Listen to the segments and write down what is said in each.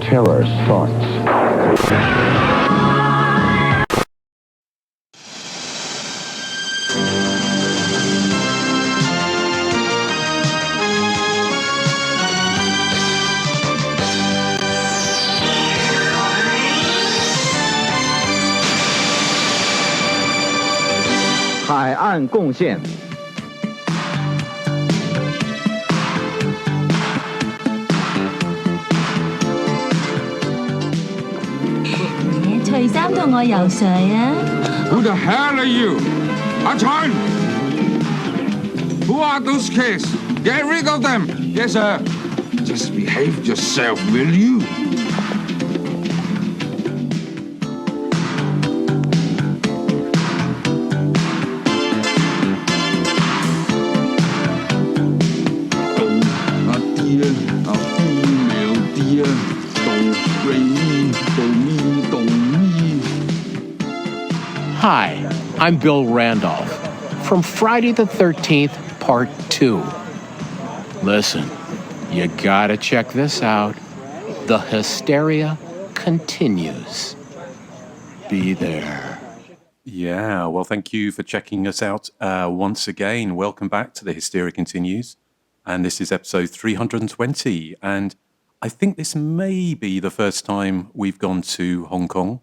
terror starts.海岸贡献。除衫同我游水啊 Who the hell are you? Attention! Who are those kids? Get rid of them! Yes, sir. Just behave yourself, will you? Hi, I'm Bill Randolph from Friday the 13th, Part 2. Listen, you gotta check this out. The Hysteria continues. Be there. Yeah, well, thank you for checking us out once again. Welcome back to The Hysteria Continues. And this is episode 320. And I think this may be the first time we've gone to Hong Kong.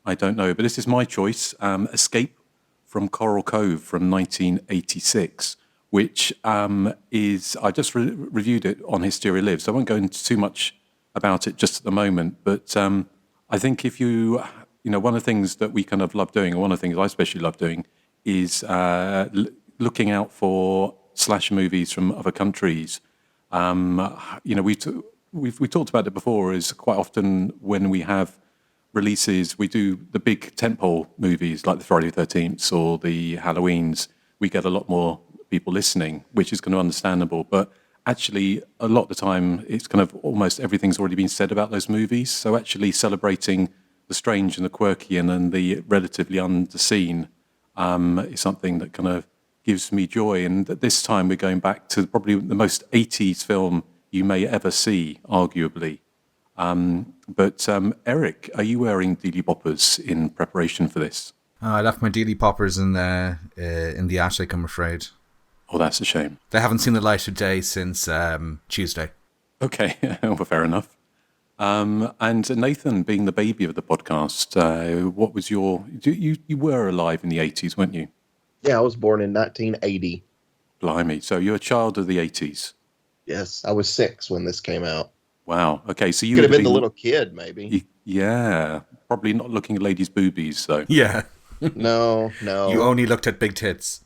I don't know, but this is my choice. Escape from Coral Cove from 1986, which is, I just reviewed it on Hysteria Live, so I won't go into too much about it just at the moment. But I think if you know, one of the things that we kind of love doing, or one of the things I especially love doing, is looking out for slasher movies from other countries. You know, we talked about it before, is quite often when we have releases, we do the big tentpole movies like the Friday the 13th or the Halloweens, we get a lot more people listening, which is kind of understandable. But actually, a lot of the time, it's kind of almost everything's already been said about those movies. So actually celebrating the strange and the quirky and then the relatively underseen is something that kind of gives me joy. And at this time, we're going back to probably the most 80s film you may ever see, arguably. But Erik, are you wearing Dealey Boppers in preparation for this? I left my Dealey Poppers in the attic, I'm afraid. Oh, that's a shame. They haven't seen the light of day since Tuesday. Okay, well, fair enough. And Nathan, being the baby of the podcast, what was your... You were alive in the 80s, weren't you? Yeah, I was born in 1980. Blimey, so you're a child of the 80s? Yes, I was 6 when this came out. Wow. Okay, so you could have been the little kid, maybe. Yeah, probably not looking at ladies' boobies, though. Yeah. No. You only looked at big tits.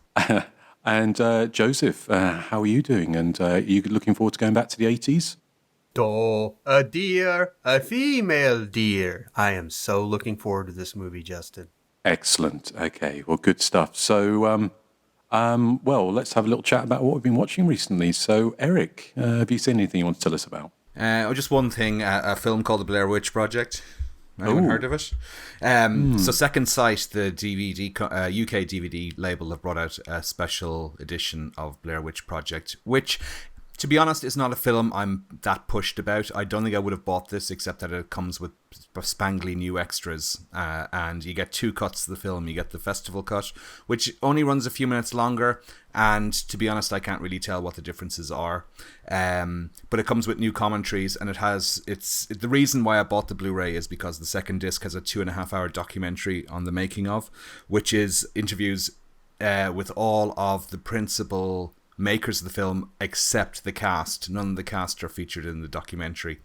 And Joseph, how are you doing? And are you looking forward to going back to the 80s? A deer, a female deer. I am so looking forward to this movie, Justin. Excellent. Okay, well, good stuff. So, well, let's have a little chat about what we've been watching recently. So, Erik, have you seen anything you want to tell us about? Just one thing, a film called The Blair Witch Project. Anyone heard of it? So Second Sight, the DVD UK DVD label, have brought out a special edition of Blair Witch Project, which, to be honest, is not a film I'm that pushed about. I don't think I would have bought this, except that it comes with spangly new extras, and you get 2 cuts of the film. You get the festival cut, which only runs a few minutes longer, and to be honest, I can't really tell what the differences are. But it comes with new commentaries, and the reason why I bought the Blu-ray is because the second disc has a 2.5-hour documentary on the making of, which is interviews with all of the principal makers of the film except the cast. None of the cast are featured in the documentary.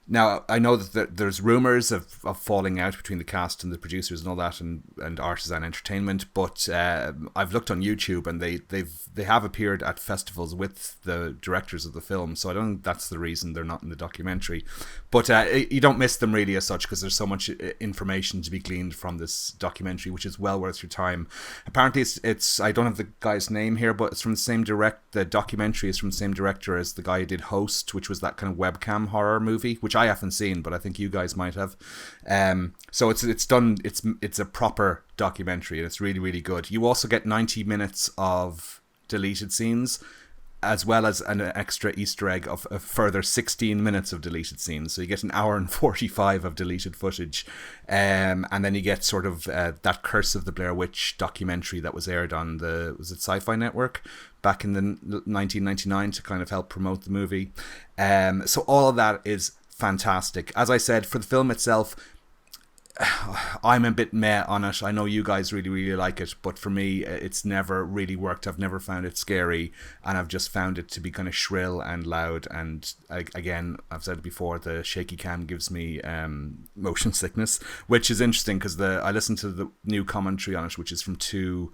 Now, I know that there's rumours of falling out between the cast and the producers and all that, and Artisan Entertainment, but I've looked on YouTube, and they have appeared at festivals with the directors of the film, so I don't think that's the reason they're not in the documentary. But you don't miss them really as such, because there's so much information to be gleaned from this documentary, which is well worth your time. Apparently, it's I don't have the guy's name here, but it's from the same the documentary is from the same director as the guy who did Host, which was that kind of webcam horror movie, which I haven't seen, but I think you guys might have. So it's a proper documentary, and it's really, really good. You also get 90 minutes of deleted scenes, as well as an extra Easter egg of a further 16 minutes of deleted scenes. So you get an hour and 45 of deleted footage. And then you get sort of that Curse of the Blair Witch documentary that was aired on was it Sci-Fi Network back in the 1999 to kind of help promote the movie. So all of that is fantastic. As I said, for the film itself, I'm a bit meh on it. I know you guys really, really like it, but for me, it's never really worked. I've never found it scary, and I've just found it to be kind of shrill and loud. And again, I've said it before, the shaky cam gives me motion sickness, which is interesting because I listened to the new commentary on it, which is from two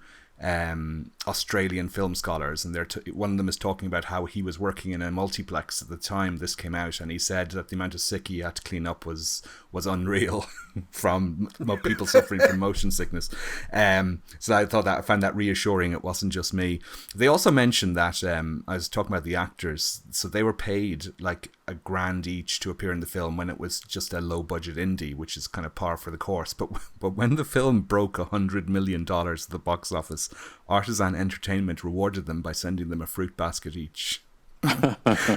Australian film scholars, and one of them is talking about how he was working in a multiplex at the time this came out, and he said that the amount of sick he had to clean up was unreal from people suffering from motion sickness. So I found that reassuring. It wasn't just me. They also mentioned that I was talking about the actors, so they were paid like $1,000 each to appear in the film when it was just a low budget indie, which is kind of par for the course. But when the film broke $100 million at the box office, Artisan Entertainment rewarded them by sending them a fruit basket each,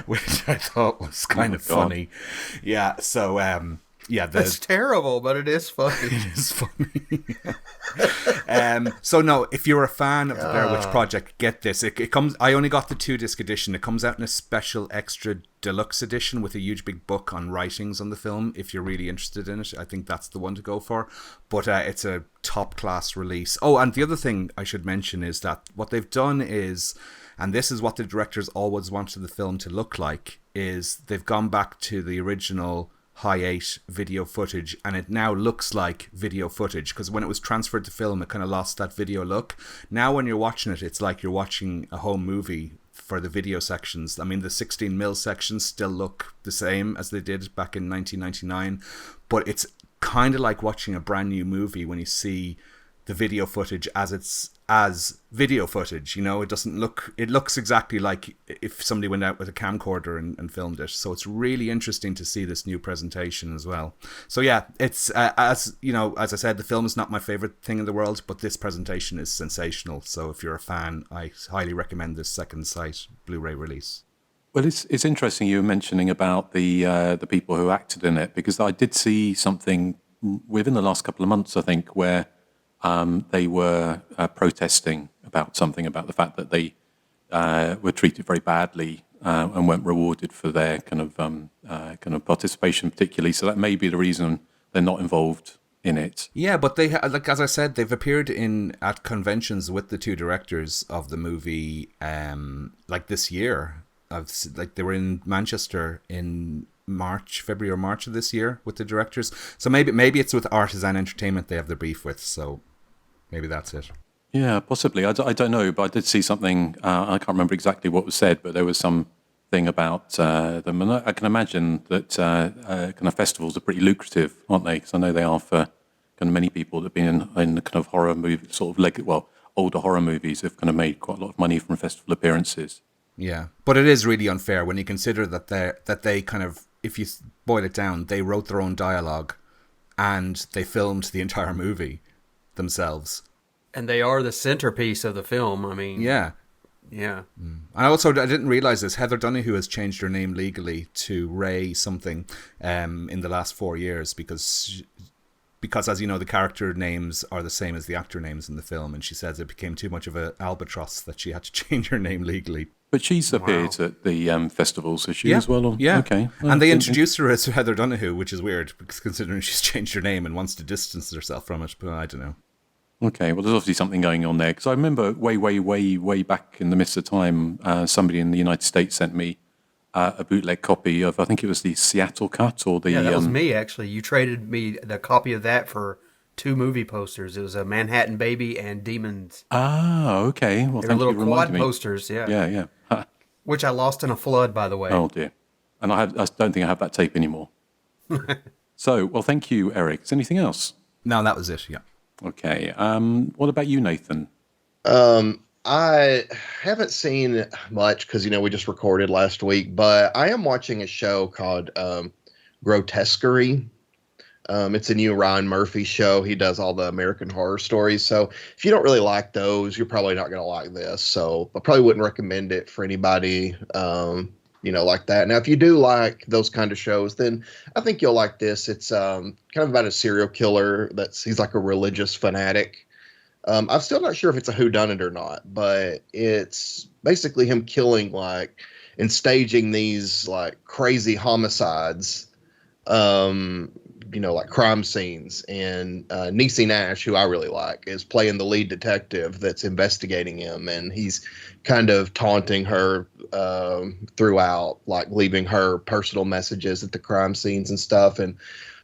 which I thought was kind of funny. Yeah, so that's terrible, but it is funny. It is funny. So no, if you're a fan of the Blair Witch Project, get this. It comes. I only got the 2-disc edition. It comes out in a special extra deluxe edition with a huge big book on writings on the film. If you're really interested in it, I think that's the one to go for. But it's a top class release. Oh, and the other thing I should mention is that what they've done is, and this is what the directors always wanted the film to look like, is they've gone back to the original high 8 video footage, and it now looks like video footage, because when it was transferred to film it kind of lost that video look. Now when you're watching it, it's like you're watching a home movie for the video sections. I mean, the 16mm sections still look the same as they did back in 1999, but it's kind of like watching a brand new movie when you see the video footage as video footage. You know, it looks exactly like if somebody went out with a camcorder and filmed it. So it's really interesting to see this new presentation as well. So yeah, it's as you know, as I said, the film is not my favorite thing in the world, but this presentation is sensational. So if you're a fan, I highly recommend this second sight Blu-ray release. Well, it's interesting you were mentioning about the people who acted in it, because I did see something within the last couple of months, I think, where they were protesting about the fact that they were treated very badly and weren't rewarded for their kind of participation, particularly. So that may be the reason they're not involved in it. Yeah, but they like, as I said, they've appeared at conventions with the two directors of the movie, like this year. Like they were in Manchester in February or March of this year with the directors. So maybe it's with Artisan Entertainment they have the beef with. So maybe that's it. Yeah, possibly. I don't know, but I did see something. I can't remember exactly what was said, but there was some thing about them. And I can imagine that kind of festivals are pretty lucrative, aren't they? Because I know they are for kind of many people that have been in the kind of horror movie, sort of older horror movies have kind of made quite a lot of money from festival appearances. Yeah, but it is really unfair when you consider that they kind of, if you boil it down, they wrote their own dialogue and they filmed the entire movie themselves. And they are the centerpiece of the film. I mean, yeah. And I didn't realize this. Heather Donahue has changed her name legally to Ray something in the last 4 years because as you know, the character names are the same as the actor names in the film, and she says it became too much of an albatross that she had to change her name legally. But she's appeared at the festivals, is she as well? Yeah. Okay. And they introduced her as Heather Donahue, which is weird, because considering she's changed her name and wants to distance herself from it, but I don't know. Okay, well, there's obviously something going on there, because I remember way back in the midst of time, somebody in the United States sent me a bootleg copy of, I think it was the Seattle cut, or the... Yeah, that was me, actually. You traded me the copy of that for 2 movie posters. It was a Manhattan Baby and Demons. Ah, okay. Well, thank you for reminding me. Little quad posters, yeah. Yeah. Which I lost in a flood, by the way. Oh, dear. And I don't think I have that tape anymore. So, well, thank you, Erik. Is there anything else? No, that was it, yeah. Okay. What about you, Nathan? I haven't seen much because, we just recorded last week, but I am watching a show called Grotesquerie. It's a new Ryan Murphy show. He does all the American Horror Stories. So if you don't really like those, you're probably not going to like this. So I probably wouldn't recommend it for anybody, like that. Now, if you do like those kind of shows, then I think you'll like this. It's kind of about a serial killer he's like a religious fanatic. I'm still not sure if it's a whodunit or not, but it's basically him killing and staging these crazy homicides, like crime scenes. And Niecy Nash, who I really like, is playing the lead detective that's investigating him, and he's kind of taunting her throughout, leaving her personal messages at the crime scenes and stuff. And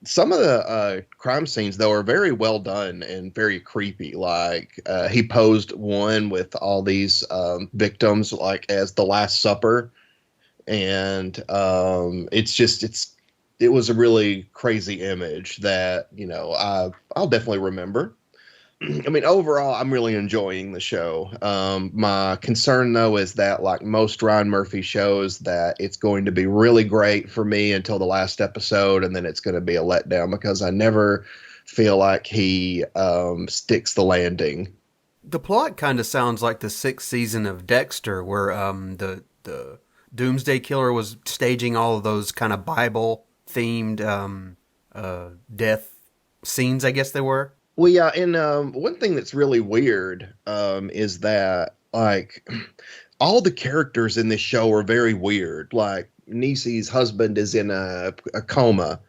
some of the crime scenes, though, are very well done and very creepy. He posed one with all these victims, as the Last Supper. And it was a really crazy image that, I'll definitely remember. I mean, overall, I'm really enjoying the show. My concern, though, is that like most Ryan Murphy shows, that it's going to be really great for me until the last episode, and then it's going to be a letdown because I never feel like he sticks the landing. The plot kind of sounds like the 6th season of Dexter, where the Doomsday Killer was staging all of those kind of Bible-themed death scenes, I guess they were. Well, yeah, and one thing that's really weird is that, all the characters in this show are very weird. Like, Niecy's husband is in a coma,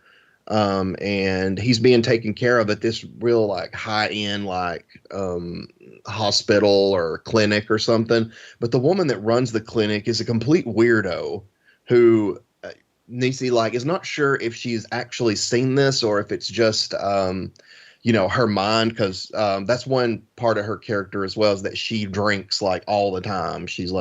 and he's being taken care of at this real, high-end, hospital or clinic or something. But the woman that runs the clinic is a complete weirdo who Niecy, is not sure if she's actually seen this or if it's just... her mind, because that's one part of her character as well, is that she drinks all the time. She's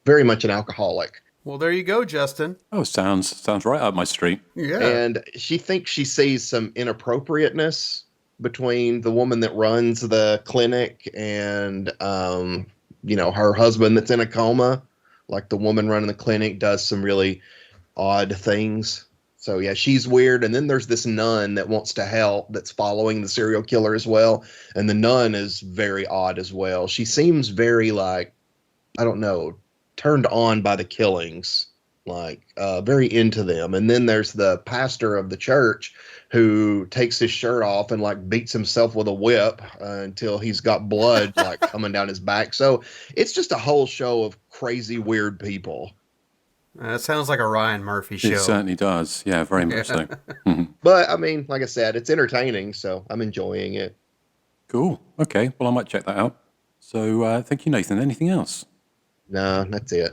very much an alcoholic. Well, there you go, Justin. Oh, sounds right up my street. Yeah. And she thinks she sees some inappropriateness between the woman that runs the clinic and, her husband that's in a coma. Like, the woman running the clinic does some really odd things. So, yeah, she's weird. And then there's this nun that wants to help that's following the serial killer as well. And the nun is very odd as well. She seems very, turned on by the killings, very into them. And then there's the pastor of the church who takes his shirt off and, beats himself with a whip until he's got blood, coming down his back. So it's just a whole show of crazy, weird people. That sounds like a Ryan Murphy show. It certainly does. Yeah, very much so. But, I mean, like I said, it's entertaining, so I'm enjoying it. Cool. Okay. Well, I might check that out. So, thank you, Nathan. Anything else? No, that's it.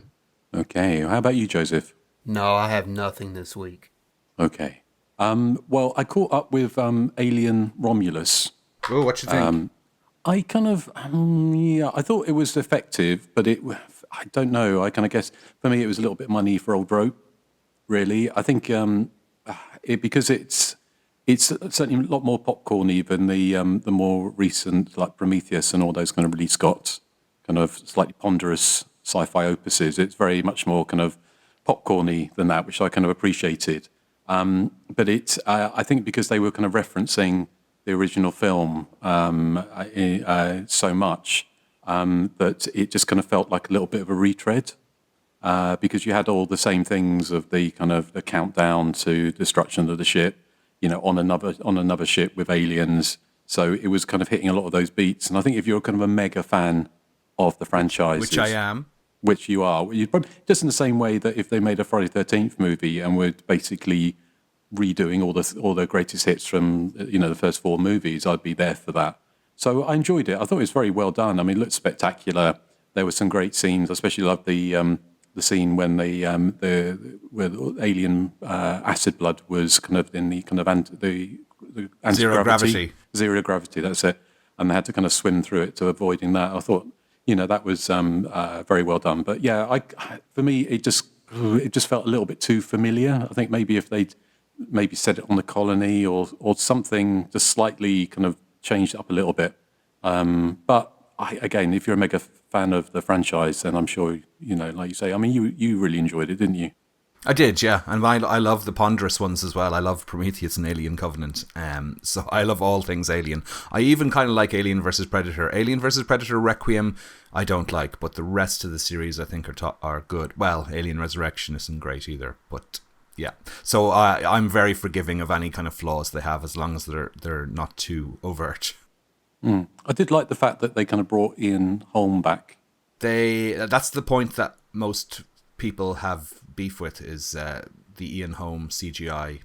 Okay. How about you, Joseph? No, I have nothing this week. Okay. Well, I caught up with Alien Romulus. Oh, what you think? I kind of, I thought it was effective, but I don't know. I kind of guess for me it was a little bit money for old rope, really. I think because it's certainly a lot more popcorny than the more recent like Prometheus and all those kind of Ridley Scott kind of slightly ponderous sci-fi opuses. It's very much more kind of popcorny than that, which I kind of appreciated. But I think because they were kind of referencing the original film so much. That it just kind of felt like a little bit of a retread because you had all the same things of the kind of the countdown to destruction of the ship, on another ship with aliens. So it was kind of hitting a lot of those beats. And I think if you're kind of a mega fan of the franchise, Which I am. Which you are, you'd probably, just in the same way that if they made a Friday the 13th movie and were basically redoing all the greatest hits from the first 4 movies, I'd be there for that. So I enjoyed it. I thought it was very well done. I mean, it looked spectacular. There were some great scenes. I especially loved the scene when where the alien acid blood was kind of in the kind of the Zero gravity. Zero gravity. That's it. And they had to kind of swim through it to avoiding that. I thought that was very well done. But yeah, for me it just felt a little bit too familiar. I think maybe if they'd maybe said it on the colony or something, just slightly kind of changed it up a little bit. But again, if you're a mega fan of the franchise, then I'm sure, like you say, I mean, you really enjoyed it, didn't you? I did, yeah, and I love the ponderous ones as well. I love Prometheus and Alien Covenant, so I love all things Alien. I even kind of like Alien vs Predator. Alien vs Predator Requiem, I don't like, but the rest of the series I think are good. Well, Alien Resurrection isn't great either, but yeah. So I'm very forgiving of any kind of flaws they have, as long as they're not too overt. I did like the fact that they kind of brought Ian Holm back. That's the point that most people have beef with, is the Ian Holm CGI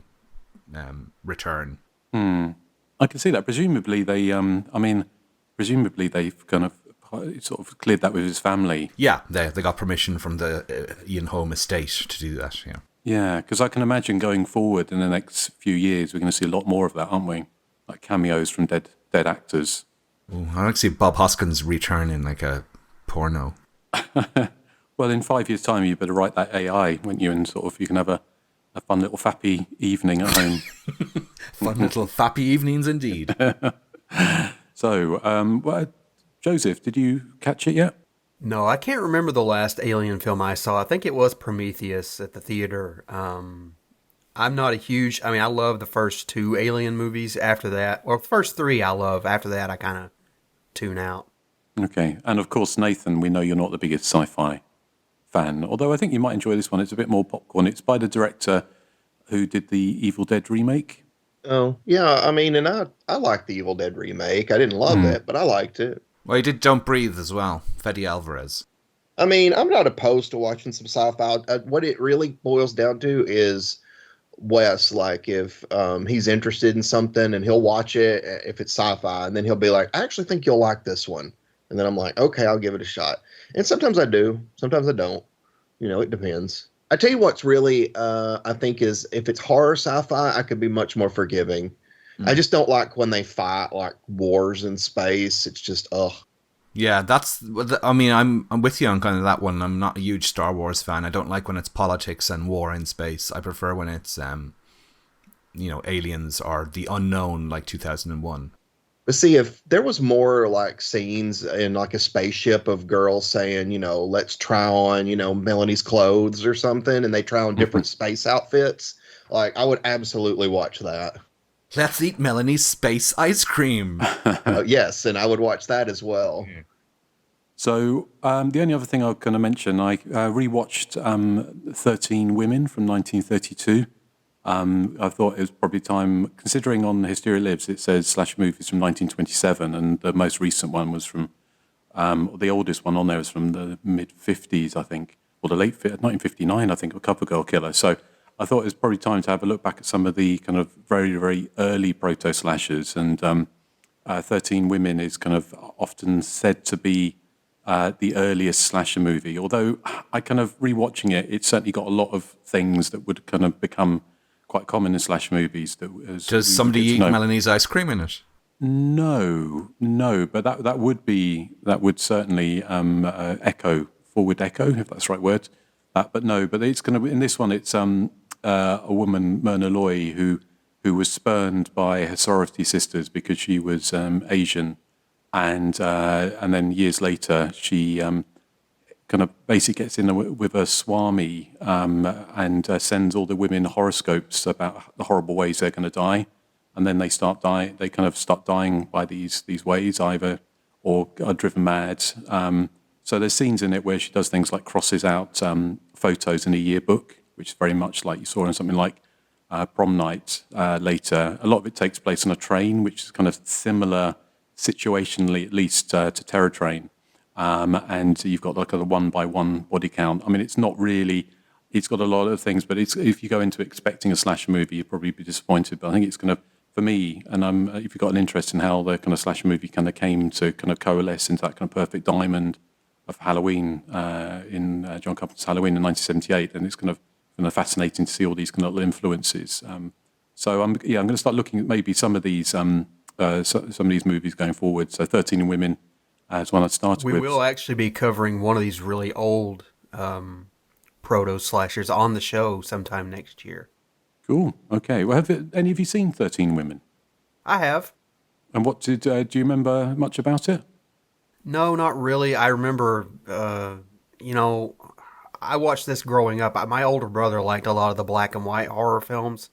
return. I can see that. Presumably they've kind of sort of cleared that with his family. Yeah, they got permission from the Ian Holm estate to do that. Yeah. Yeah, because I can imagine going forward in the next few years, we're going to see a lot more of that, aren't we? Like cameos from dead actors. Ooh, I like to see Bob Hoskins return in like a porno. Well, in 5 years' time, you better write that AI, won't you? And sort of you can have a fun little fappy evening at home. Fun little fappy evenings indeed. So, Joseph, did you catch it yet? No, I can't remember the last Alien film I saw. I think it was Prometheus at the theater. I'm not a huge... I love the first 2 Alien movies. After that... Well, the first 3 I love. After that, I kind of tune out. Okay. And of course, Nathan, we know you're not the biggest sci-fi fan, although I think you might enjoy this one. It's a bit more popcorn. It's by the director who did the Evil Dead remake. Oh, yeah. And I liked the Evil Dead remake. I didn't love it, but I liked it. Well, he did Don't Breathe as well. Fede Alvarez. I'm not opposed to watching some sci-fi. What it really boils down to is Wes, like if he's interested in something and he'll watch it if it's sci-fi, and then he'll be like, I actually think you'll like this one. And then I'm like, okay, I'll give it a shot. And sometimes I do. Sometimes I don't. It depends. I tell you what's really, I think is if it's horror sci-fi, I could be much more forgiving. I just don't like when they fight like wars in space. It's just, ugh. Yeah, I'm with you on kind of that one. I'm not a huge Star Wars fan. I don't like when it's politics and war in space. I prefer when it's, aliens or the unknown, like 2001. But see, if there was more like scenes in like a spaceship of girls saying, let's try on, Melanie's clothes or something, and they try on different space outfits, like I would absolutely watch that. Let's eat Melanie's space ice cream. Yes, and I would watch that as well. So the only other thing I was going to mention, I rewatched 13 Women from 1932. I thought it was probably time, considering on Hysteria Lives it says slash movies from 1927, and the most recent one was from, the oldest one on there is from the mid-50s, I think, or the late 1959, I think, of Covergirl Killer. So I thought it was probably time to have a look back at some of the kind of very, very early proto-slashers, and 13 Women is kind of often said to be the earliest slasher movie, although I kind of rewatching it, it's certainly got a lot of things that would kind of become quite common in slash movies. Does somebody eat Melanie's ice cream in it? No, but that would certainly forward echo, if that's the right word. But it's going to be in this one. It's a woman, Myrna Loy, who was spurned by her sorority sisters because she was Asian, and then years later she kind of basically gets in with a swami and sends all the women horoscopes about the horrible ways they're going to die, and then they start dying. They kind of start dying by these ways, either or are driven mad. So there's scenes in it where she does things like crosses out photos in a yearbook, which is very much like you saw in something like Prom Night later. A lot of it takes place on a train, which is kind of similar situationally, at least, to Terror Train. And you've got like a 1-by-1 body count. It's not really, it's got a lot of things, but if you go into expecting a slasher movie, you'll probably be disappointed. But I think it's going to, for me, and if you've got an interest in how the kind of slasher movie kind of came to kind of coalesce into that kind of perfect diamond of Halloween in John Carpenter's Halloween in 1978, then it's kind of fascinating to see all these kind of little influences. So I'm going to start looking at maybe some of these movies going forward. So 13 Women is one I started with. We will actually be covering one of these really old proto-slashers on the show sometime next year. Cool. Okay. Well, have any of you seen 13 Women? I have. And what do you remember much about it? No, not really. I remember, I watched this growing up. My older brother liked a lot of the black and white horror films,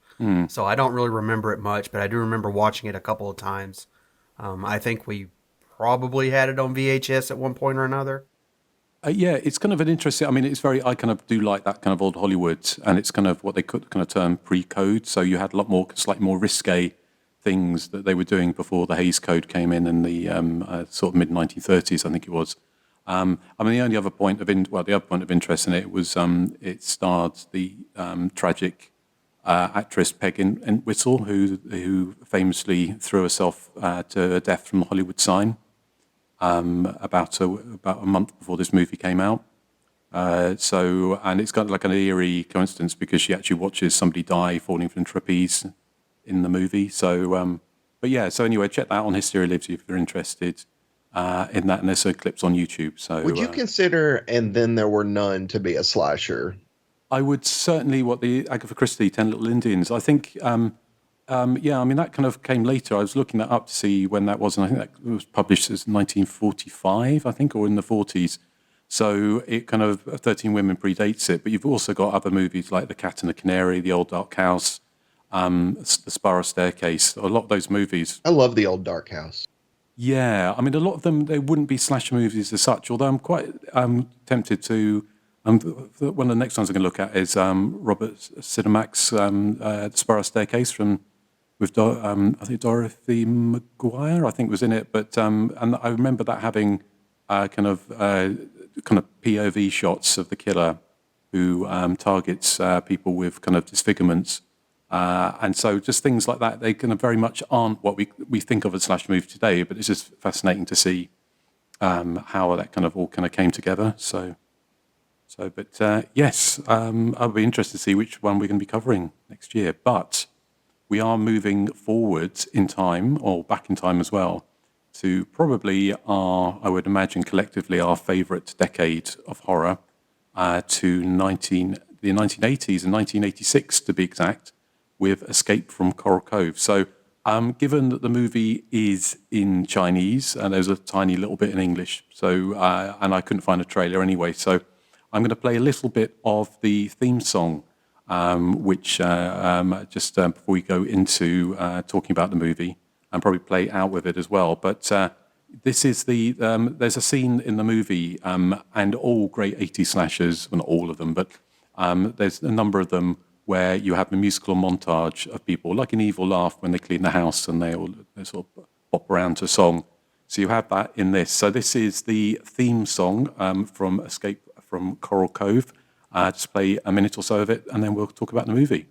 so I don't really remember it much, but I do remember watching it a couple of times. I think we probably had it on VHS at one point or another. Yeah, it's kind of an interesting. I mean, it's very. I kind of do like that kind of old Hollywood, and it's kind of what they could kind of term pre-code. So you had a lot more, slightly more risque things that they were doing before the Hays Code came in the sort of mid 1930s, I think it was. I mean, the only other point of the other point of interest in it was it starred the tragic actress Peg Whistle, who famously threw herself to her death from the Hollywood sign. About a month before this movie came out. And it's got like an eerie coincidence because she actually watches somebody die falling from trapeze in the movie. So, but yeah, so anyway, check that out on Hysteria Lives if you're interested in that. And there's clips on YouTube. So, would you consider And Then There Were None to be a slasher? I would certainly, the Agatha Christie, 10 Little Indians, I think... yeah, I mean, that kind of came later. I was looking that up to see when that was, and I think that was published as 1945, I think, or in the 40s. So it kind of, 13 Women predates it. But you've also got other movies like The Cat and the Canary, The Old Dark House, The Spiral Staircase. A lot of those movies. I love The Old Dark House. Yeah, I mean, a lot of them, they wouldn't be slasher movies as such, although I'm quite tempted to... one of the next ones I'm going to look at is Robert Siodmak's The Spiral Staircase with I think Dorothy Maguire, I think, was in it. But and I remember that having kind of POV shots of the killer who targets people with kind of disfigurements, and so just things like that. They kind of very much aren't what we think of as slash movie today. But it's just fascinating to see how that kind of all kind of came together. So, but yes, I'll be interested to see which one we're going to be covering next year. But we are moving forward in time, or back in time as well, to probably I would imagine collectively, our favourite decade of horror, to the 1980s and 1986 to be exact, with Escape from Coral Cove. So given that the movie is in Chinese, and there's a tiny little bit in English, so and I couldn't find a trailer anyway, so I'm going to play a little bit of the theme song, which just before we go into talking about the movie, and probably play out with it as well. But this is there's a scene in the movie, and all great 80s slashers, well, not all of them, but there's a number of them where you have a musical montage of people, like an Evil Laugh when they clean the house and they sort of pop around to a song. So you have that in this. So this is the theme song from Escape from Coral Cove. Just play a minute or so of it, and then we'll talk about the movie.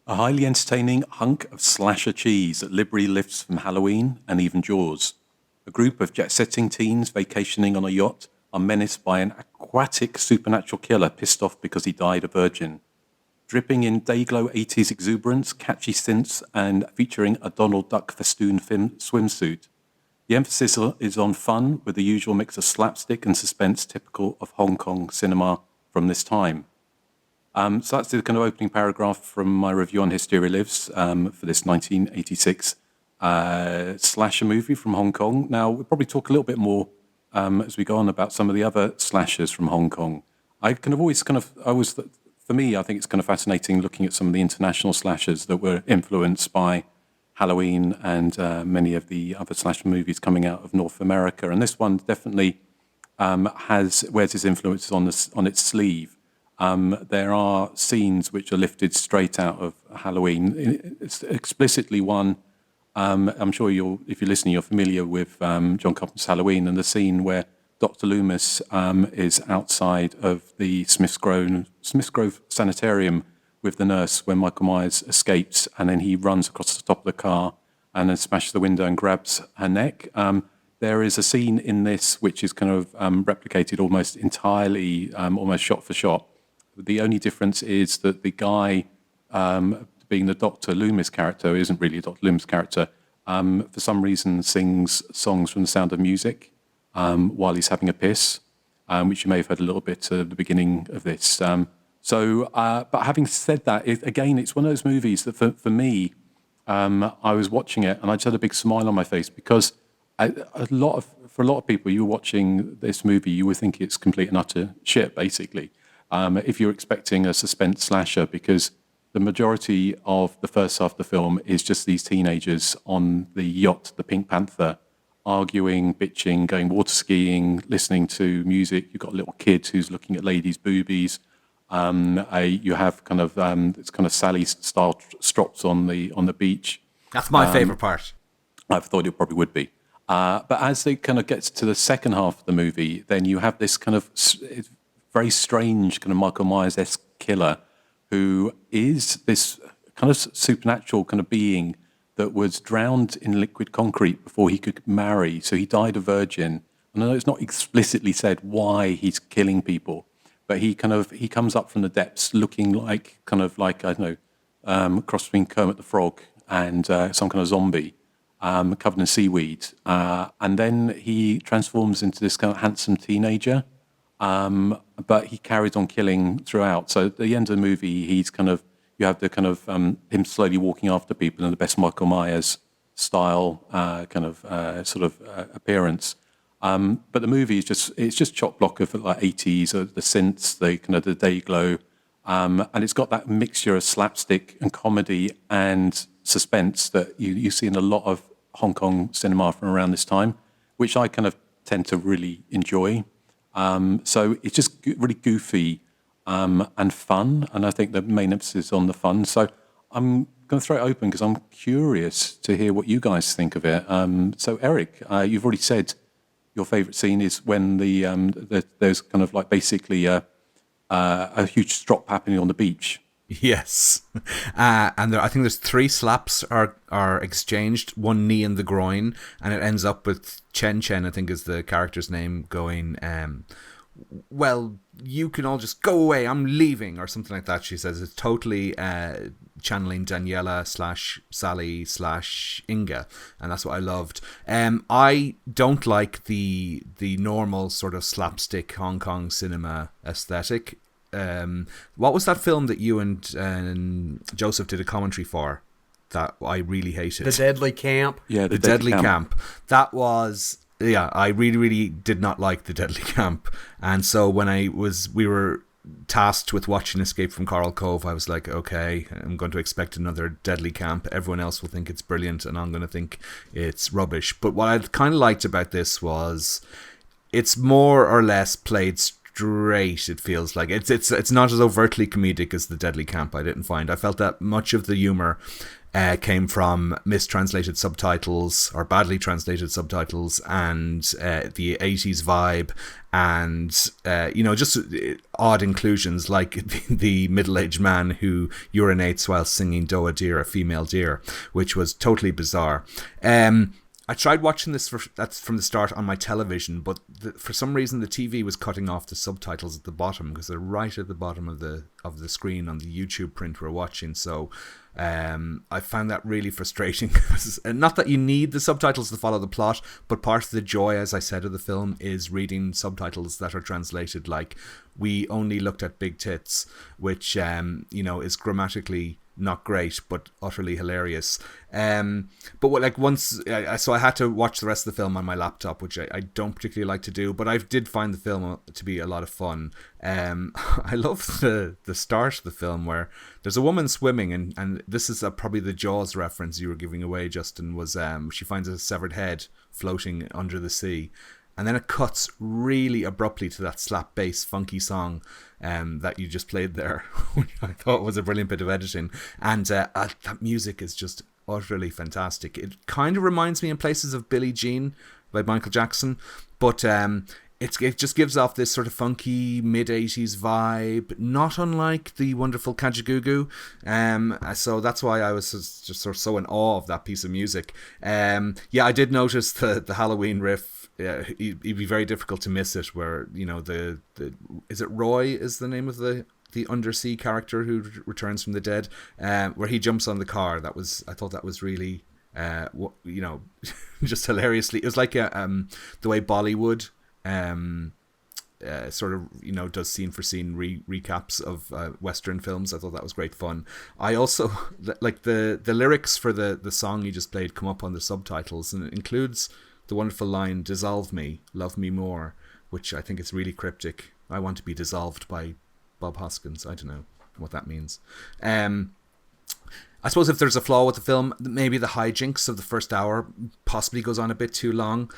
A highly entertaining hunk of slasher cheese that liberally lifts from Halloween and even Jaws. A group of jet-setting teens vacationing on a yacht are menaced by an aquatic supernatural killer pissed off because he died a virgin. Dripping in Dayglow 80s exuberance, catchy synths, and featuring a Donald Duck festoon swimsuit. The emphasis is on fun, with the usual mix of slapstick and suspense typical of Hong Kong cinema from this time. So that's the kind of opening paragraph from my review on Hysteria Lives for this 1986 slasher movie from Hong Kong. Now, we'll probably talk a little bit more as we go on about some of the other slashers from Hong Kong. For me, I think it's kind of fascinating looking at some of the international slashers that were influenced by Halloween and many of the other slasher movies coming out of North America. And this one definitely wears its influences on its sleeve. There are scenes which are lifted straight out of Halloween. It's explicitly one. I'm sure if you're listening, you're familiar with John Carpenter's Halloween and the scene where Dr. Loomis is outside of the Smith's Grove Sanitarium with the nurse when Michael Myers escapes, and then he runs across the top of the car and then smashes the window and grabs her neck. there is a scene in this which is kind of replicated almost entirely, almost shot for shot. The only difference is that the guy, being the Dr. Loomis character, who isn't really a Dr. Loomis character, for some reason sings songs from The Sound of Music while he's having a piss, which you may have heard a little bit at the beginning of this. But having said that, it's one of those movies that for me, I was watching it and I just had a big smile on my face because for a lot of people, you were watching this movie, you would think it's complete and utter shit, basically. If you're expecting a suspense slasher, because the majority of the first half of the film is just these teenagers on the yacht, the Pink Panther, arguing, bitching, going water skiing, listening to music. You've got a little kid who's looking at ladies' boobies. You have kind of it's kind of Sally-style strops on the beach. That's my favourite part. I thought it probably would be. But as it kind of gets to the second half of the movie, then you have this kind of very strange kind of Michael Myers-esque killer who is this kind of supernatural kind of being that was drowned in liquid concrete before he could marry. So he died a virgin. And I know it's not explicitly said why he's killing people, but he comes up from the depths looking like I don't know, cross between Kermit the Frog and some kind of zombie. Covered in seaweed, and then he transforms into this kind of handsome teenager, but he carries on killing throughout. So at the end of the movie, you have the kind of him slowly walking after people in the best Michael Myers style appearance. But the movie is just chock block of like 80s, the synths, the kind of the day glow, and it's got that mixture of slapstick and comedy and suspense that you see in a lot of Hong Kong cinema from around this time, which I kind of tend to really enjoy. So it's just really goofy and fun, and I think the main emphasis is on the fun. So I'm going to throw it open because I'm curious to hear what you guys think of it. So Erik, you've already said your favourite scene is when there's kind of like basically a huge strop happening on the beach. Yes, and I think there's 3 slaps are exchanged, one knee in the groin, and it ends up with Chen, I think is the character's name, going, well, you can all just go away, I'm leaving, or something like that, she says. It's totally channeling Daniela / Sally / Inga, and that's what I loved. I don't like the normal sort of slapstick Hong Kong cinema aesthetic. What was that film that you and Joseph did a commentary for that I really hated? The Deadly Camp. Yeah, the Deadly Camp. That was, I really, really did not like The Deadly Camp. And so when we were tasked with watching Escape from Coral Cove, I was like, okay, I'm going to expect another Deadly Camp. Everyone else will think it's brilliant and I'm going to think it's rubbish. But what I kind of liked about this was it's more or less played straight. It feels like it's not as overtly comedic as The Deadly Camp. I didn't find. I felt that much of the humor came from mistranslated subtitles or badly translated subtitles and the 80s vibe and just odd inclusions like the middle-aged man who urinates while singing Doa Deer, a female deer, which was totally bizarre. I tried watching this from the start on my television, but for some reason the TV was cutting off the subtitles at the bottom because they're right at the bottom of the screen on the YouTube print we're watching. So I found that really frustrating. Not that you need the subtitles to follow the plot, but part of the joy, as I said, of the film is reading subtitles that are translated like "We only looked at big tits," which is grammatically not great but utterly hilarious. So I had to watch the rest of the film on my laptop, which I don't particularly like to do, but I did find the film to be a lot of fun. I love the start of the film where there's a woman swimming, and this is probably the Jaws reference you were giving away, Justin, was she finds a severed head floating under the sea. And then it cuts really abruptly to that slap bass funky song that you just played there, which I thought was a brilliant bit of editing. And that music is just utterly fantastic. It kind of reminds me in places of Billie Jean by Michael Jackson, but it just gives off this sort of funky mid-80s vibe, not unlike the wonderful Kajagoogoo. So that's why I was just sort of so in awe of that piece of music. I did notice the Halloween riff. It'd be very difficult to miss it, where, you know, the is it Roy is the name of the undersea character who returns from the dead, where he jumps on the car. I thought that was really, you know, just hilariously. It was like the way Bollywood sort of, you know, does scene for scene recaps of Western films. I thought that was great fun. I also like the lyrics for the song you just played come up on the subtitles, and it includes the wonderful line, "Dissolve me, love me more," which I think is really cryptic. I want to be dissolved by Bob Hoskins. I don't know what that means. I suppose if there's a flaw with the film, maybe the hijinks of the first hour possibly goes on a bit too long.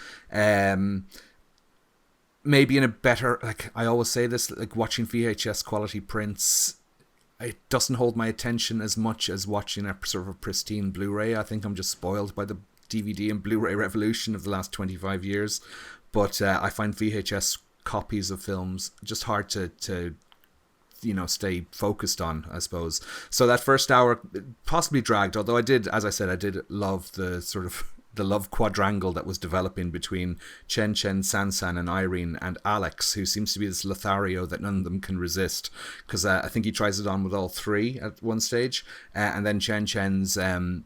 Maybe in a better, like I always say this, like watching VHS quality prints, it doesn't hold my attention as much as watching a sort of a pristine Blu-ray. I think I'm just spoiled by the DVD and Blu-ray revolution of the last 25 years. But I find VHS copies of films just hard to you know, stay focused on, I suppose. So that first hour possibly dragged, although I did love the sort of the love quadrangle that was developing between Chen, Sansan, and Irene, and Alex, who seems to be this Lothario that none of them can resist, because I think he tries it on with all three at one stage, and then Chen's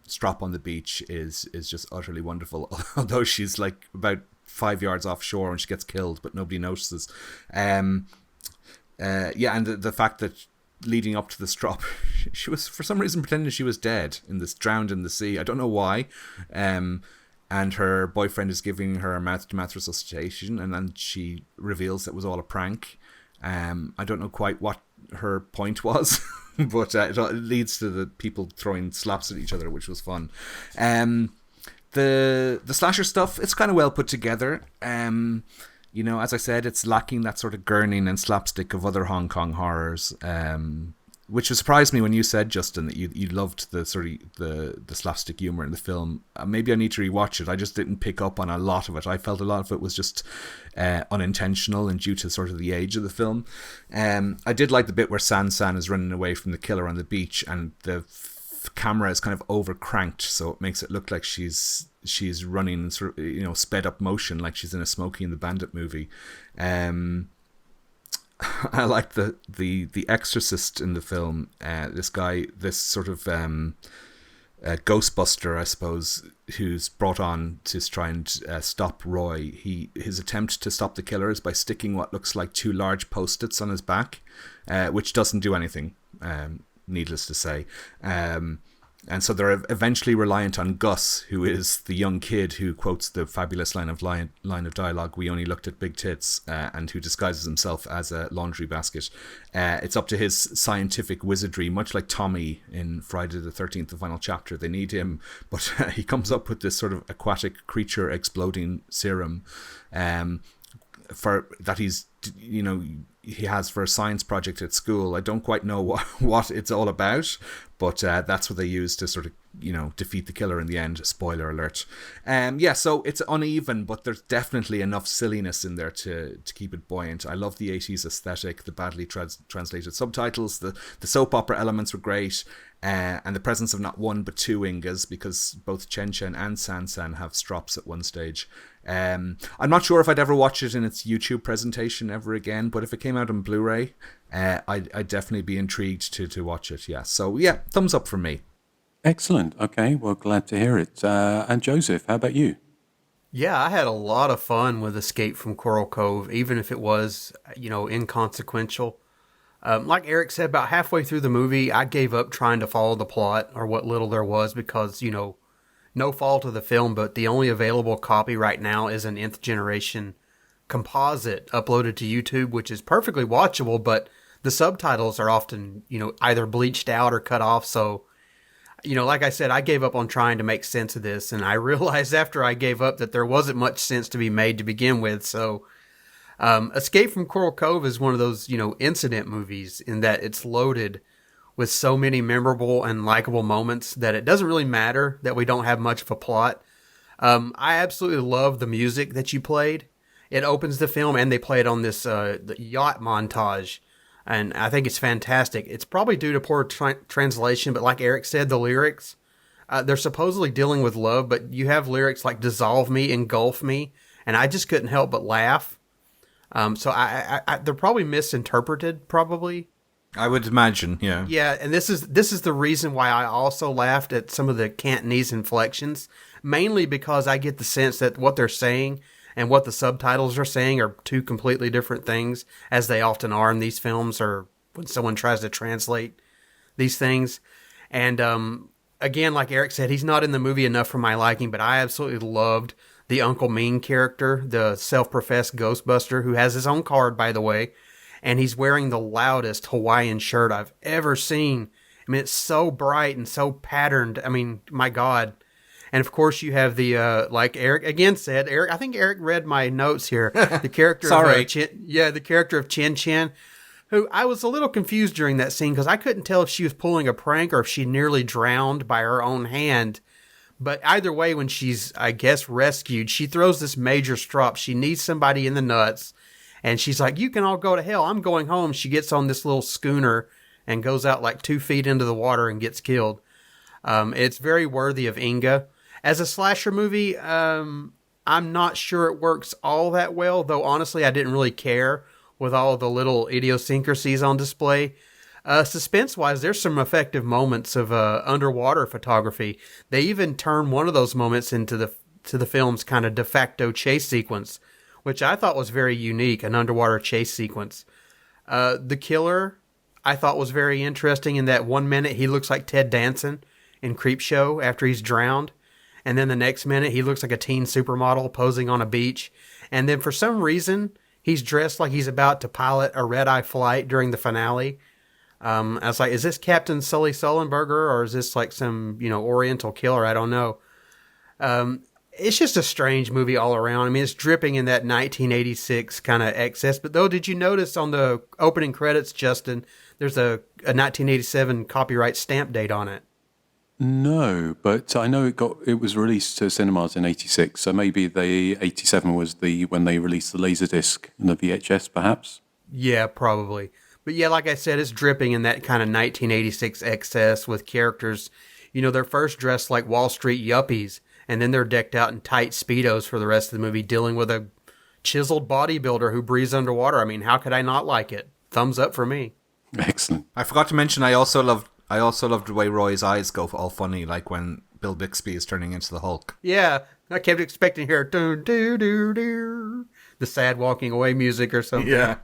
strop on the beach is just utterly wonderful, although she's like about 5 yards offshore and she gets killed, but nobody notices. And the fact that leading up to the strop, she was for some reason pretending she was dead drowned in the sea. I don't know why. And her boyfriend is giving her mouth-to-mouth resuscitation, and then she reveals it was all a prank. I don't know quite what her point was, but it leads to the people throwing slaps at each other, which was fun. The slasher stuff, it's kind of well put together. You know, as I said, it's lacking that sort of gurning and slapstick of other Hong Kong horrors, which surprised me when you said, Justin, that you loved the sort of the slapstick humor in the film. Maybe I need to rewatch it. I just didn't pick up on a lot of it. I felt a lot of it was just unintentional and due to sort of the age of the film. I did like the bit where San is running away from the killer on the beach, and the camera is kind of over cranked, so it makes it look like she's running in sort of, you know, sped up motion, like she's in a Smokey and the Bandit movie. I like the exorcist in the film. This guy, this sort of Ghostbuster, I suppose, who's brought on to try and stop Roy. His attempt to stop the killer is by sticking what looks like two large post-its on his back, which doesn't do anything, needless to say. And so they're eventually reliant on Gus, who is the young kid who quotes the fabulous line of dialogue, "We only looked at big tits," and who disguises himself as a laundry basket. It's up to his scientific wizardry, much like Tommy in Friday the 13th, the final chapter. They need him, but he comes up with this sort of aquatic creature exploding serum for that he has for a science project at school. I don't quite know what it's all about, but that's what they use to sort of, you know, defeat the killer in the end. Spoiler alert. So it's uneven, but there's definitely enough silliness in there to keep it buoyant. I love the 80s aesthetic, the badly translated subtitles, the soap opera elements were great, and the presence of not one but two Ingas, because both Chen and San have strops at one stage. I'm not sure if I'd ever watch it in its YouTube presentation ever again, but if it came out on Blu-ray, I'd definitely be intrigued to watch it. Yeah, so yeah, thumbs up from me. Excellent. Okay, well, glad to hear it. And Joseph, how about you? Yeah, I had a lot of fun with Escape from Coral Cove, even if it was, you know, inconsequential. Like Erik said, about halfway through the movie, I gave up trying to follow the plot or what little there was because, you know, no fault of the film, but the only available copy right now is an nth generation composite uploaded to YouTube, which is perfectly watchable, but the subtitles are often, you know, either bleached out or cut off. So, you know, like I said, I gave up on trying to make sense of this, and I realized after I gave up that there wasn't much sense to be made to begin with. So, Escape from Coral Cove is one of those, you know, incident movies in that it's loaded with so many memorable and likable moments that it doesn't really matter that we don't have much of a plot. I absolutely love the music that you played. It opens the film, and they play it on this the yacht montage, and I think it's fantastic. It's probably due to poor translation, but like Erik said, the lyrics, they're supposedly dealing with love, but you have lyrics like "dissolve me," "engulf me," and I just couldn't help but laugh. So they're probably misinterpreted, probably. I would imagine, yeah. Yeah, and this is the reason why I also laughed at some of the Cantonese inflections, mainly because I get the sense that what they're saying and what the subtitles are saying are two completely different things, as they often are in these films or when someone tries to translate these things. And again, like Erik said, he's not in the movie enough for my liking, but I absolutely loved the Uncle Ming character, the self-professed Ghostbuster, who has his own card, by the way, and he's wearing the loudest Hawaiian shirt I've ever seen. I mean, it's so bright and so patterned. I mean, my God. And of course, you have the like Erik again said. I think Erik read my notes here. The character, Sorry, the character of Chin Chin, who I was a little confused during that scene because I couldn't tell if she was pulling a prank or if she nearly drowned by her own hand. But either way, when she's, I guess, rescued, she throws this major strop. She needs somebody in the nuts, and she's like, "You can all go to hell. I'm going home." She gets on this little schooner and goes out like 2 feet into the water and gets killed. It's very worthy of Inga. As a slasher movie, I'm not sure it works all that well, though honestly I didn't really care with all the little idiosyncrasies on display. Suspense-wise, there's some effective moments of underwater photography. They even turn one of those moments into the film's kind of de facto chase sequence, which I thought was very unique, an underwater chase sequence. The killer, I thought, was very interesting in that 1 minute he looks like Ted Danson in Creepshow after he's drowned. And then the next minute, he looks like a teen supermodel posing on a beach. And then for some reason, he's dressed like he's about to pilot a red-eye flight during the finale. I was like, is this Captain Sully Sullenberger, or is this like some, Oriental killer? I don't know. It's just a strange movie all around. I mean, it's dripping in that 1986 kind of excess. But though, did you notice on the opening credits, Justin, there's a 1987 copyright stamp date on it? No, but I know it was released to cinemas in '86, so maybe the '87 was when they released the Laserdisc and the VHS, perhaps. Yeah, probably. But yeah, like I said, it's dripping in that kind of 1986 excess with characters. They're first dressed like Wall Street yuppies, and then they're decked out in tight Speedos for the rest of the movie, dealing with a chiseled bodybuilder who breathes underwater. I mean, how could I not like it? Thumbs up for me. Excellent. I forgot to mention, I also loved the way Roy's eyes go all funny, like when Bill Bixby is turning into the Hulk. Yeah, I kept expecting to hear the sad walking away music or something. Yeah.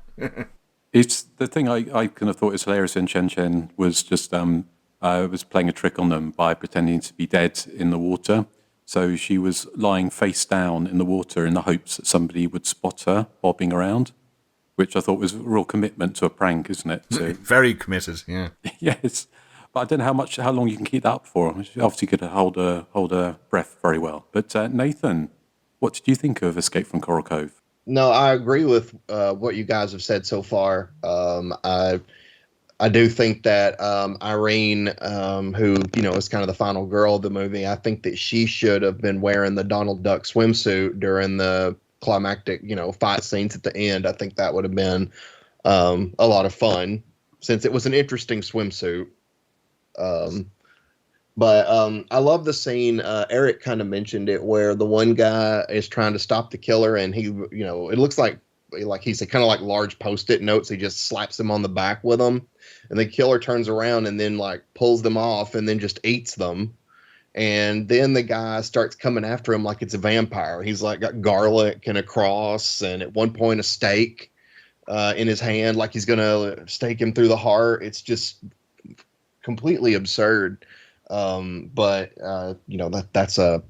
It's the thing I kind of thought was hilarious in Chen Chen was just was playing a trick on them by pretending to be dead in the water. So she was lying face down in the water in the hopes that somebody would spot her bobbing around, which I thought was a real commitment to a prank, isn't it? So, very committed, yeah. Yes. But I don't know how long you can keep that up for. She obviously could hold her breath very well. But Nathan, what did you think of Escape from Coral Cove? No, I agree with what you guys have said so far. I do think that Irene, who is kind of the final girl of the movie, I think that she should have been wearing the Donald Duck swimsuit during the climactic, fight scenes at the end. I think that would have been a lot of fun, since it was an interesting swimsuit. But I love the scene. Erik kind of mentioned it, where the one guy is trying to stop the killer, and he, it looks like he's kind of like large Post-it notes. He just slaps them on the back with them, and the killer turns around and then like pulls them off and then just eats them. And then the guy starts coming after him like it's a vampire. He's like got garlic and a cross, and at one point a stake in his hand, like he's gonna stake him through the heart. It's just completely absurd. But that's a